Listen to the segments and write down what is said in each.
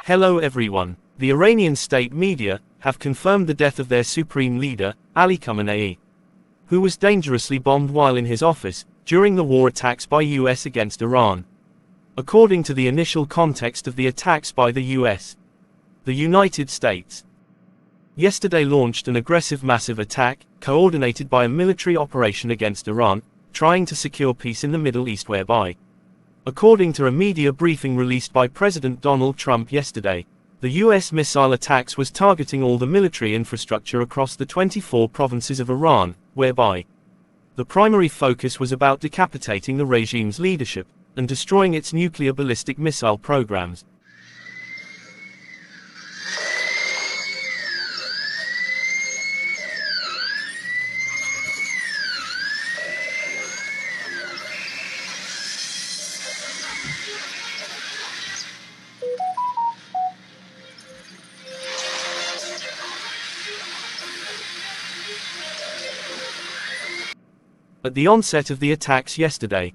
Hello everyone. The Iranian state media have confirmed the death of their supreme leader, Ali Khamenei, who was dangerously bombed while in his office during the war attacks by US against Iran. According to the initial context of the attacks by the US, the United States yesterday launched an aggressive massive attack, coordinated by a military operation against Iran, trying to secure peace in the Middle East whereby, according to a media briefing released by President Donald Trump yesterday, the US missile attacks was targeting all the military infrastructure across the 24 provinces of Iran, whereby the primary focus was about decapitating the regime's leadership and destroying its nuclear ballistic missile programs. At the onset of the attacks yesterday,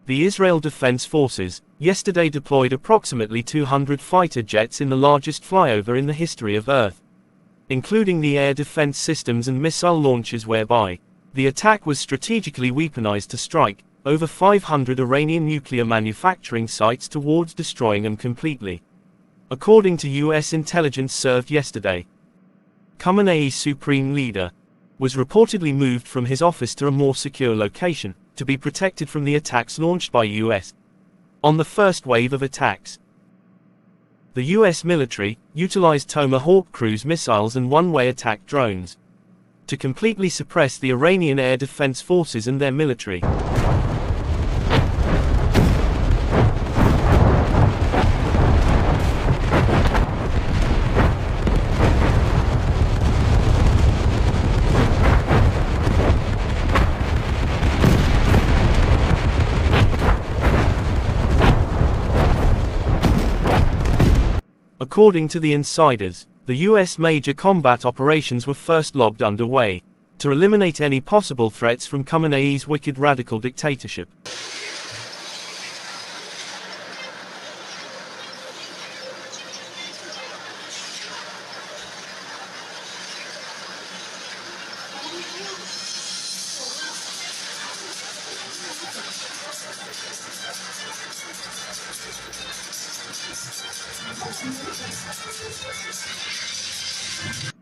the Israel Defense Forces yesterday deployed approximately 200 fighter jets in the largest flyover in the history of Earth, including the air defense systems and missile launchers whereby the attack was strategically weaponized to strike over 500 Iranian nuclear manufacturing sites towards destroying them completely. According to US intelligence served yesterday, Khamenei Supreme Leader was reportedly moved from his office to a more secure location, to be protected from the attacks launched by US. On the first wave of attacks, the US military utilized Tomahawk cruise missiles and one-way attack drones to completely suppress the Iranian air defense forces and their military. According to the insiders, the US major combat operations were first lobbed underway to eliminate any possible threats from Khamenei's wicked radical dictatorship.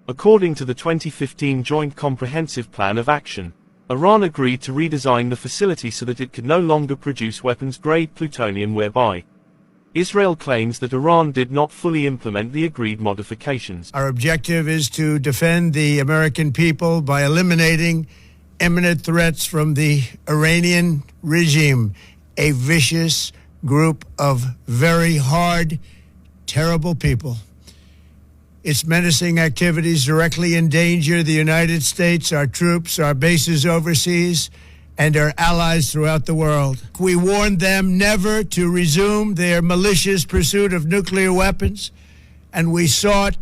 According to the 2015 Joint Comprehensive Plan of Action, Iran agreed to redesign the facility so that it could no longer produce weapons-grade plutonium whereby Israel claims that Iran did not fully implement the agreed modifications. Our objective is to defend the American people by eliminating imminent threats from the Iranian regime, a vicious group of very hard, terrible people. Its menacing activities directly endanger the United States, our troops, our bases overseas, and our allies throughout the world. We warned them never to resume their malicious pursuit of nuclear weapons, and we sought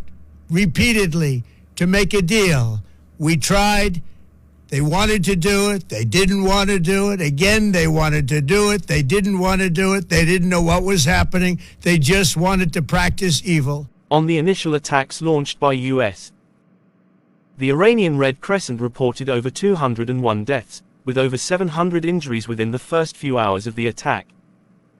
repeatedly to make a deal. We tried. They wanted to do it. They didn't want to do it. Again, they wanted to do it. They didn't want to do it. They didn't know what was happening. They just wanted to practice evil. On the initial attacks launched by US, the Iranian Red Crescent reported over 201 deaths, with over 700 injuries within the first few hours of the attack.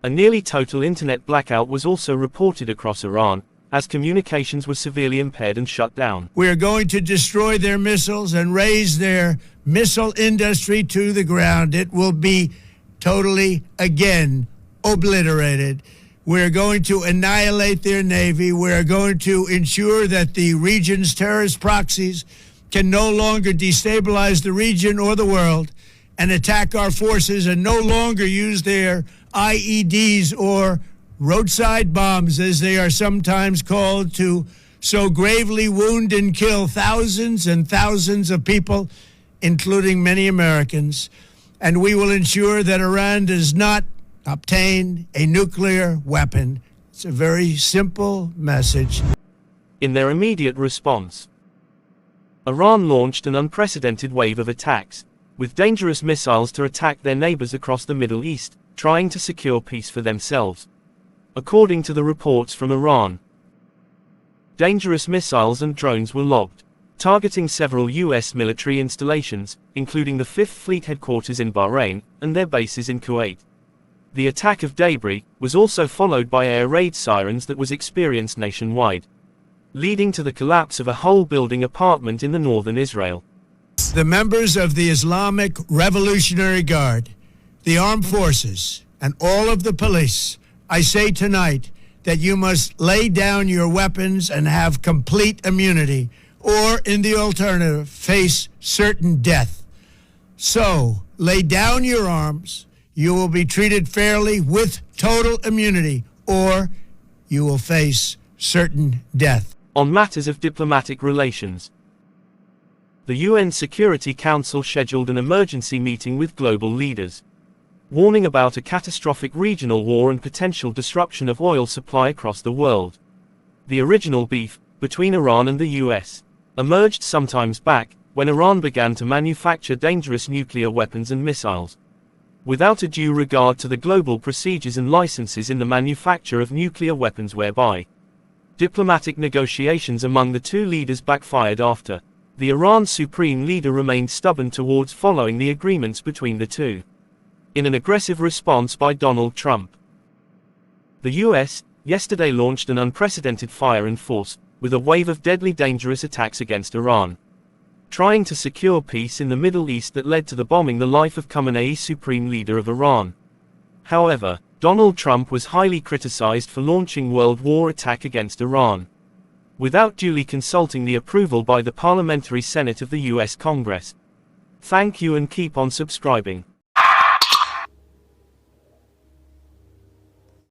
A nearly total internet blackout was also reported across Iran, as communications were severely impaired and shut down. We are going to destroy their missiles and raise their missile industry to the ground. It will be totally, again, obliterated. We're going to annihilate their navy. We're going to ensure that the region's terrorist proxies can no longer destabilize the region or the world and attack our forces and no longer use their IEDs or roadside bombs, as they are sometimes called, to so gravely wound and kill thousands and thousands of people, including many Americans. And we will ensure that Iran does not obtain a nuclear weapon. It's a very simple message. In their immediate response, Iran launched an unprecedented wave of attacks, with dangerous missiles to attack their neighbors across the Middle East, trying to secure peace for themselves. according to the reports from Iran. Dangerous missiles and drones were lobbed, targeting several U.S. military installations, including the 5th Fleet headquarters in Bahrain, and their bases in Kuwait. The attack of debris was also followed by air raid sirens that was experienced nationwide, leading to the collapse of a whole building apartment in the northern Israel. The members of the Islamic Revolutionary Guard, the armed forces, and all of the police, I say tonight that you must lay down your weapons and have complete immunity, or in the alternative, face certain death. So, lay down your arms, you will be treated fairly with total immunity, or you will face certain death. On matters of diplomatic relations, the UN Security Council scheduled an emergency meeting with global leaders, warning about a catastrophic regional war and potential disruption of oil supply across the world. The original beef between Iran and the US emerged sometimes back when Iran began to manufacture dangerous nuclear weapons and missiles, without a due regard to the global procedures and licenses in the manufacture of nuclear weapons, whereby diplomatic negotiations among the two leaders backfired after the Iran Supreme Leader remained stubborn towards following the agreements between the two. In an aggressive response by Donald Trump, the US yesterday launched an unprecedented fire and force with a wave of deadly dangerous attacks against Iran, trying to secure peace in the Middle East that led to the bombing the life of Khamenei, Supreme Leader of Iran. However, Donald Trump was highly criticized for launching World War attack against Iran, without duly consulting the approval by the Parliamentary Senate of the US Congress. Thank you and keep on subscribing.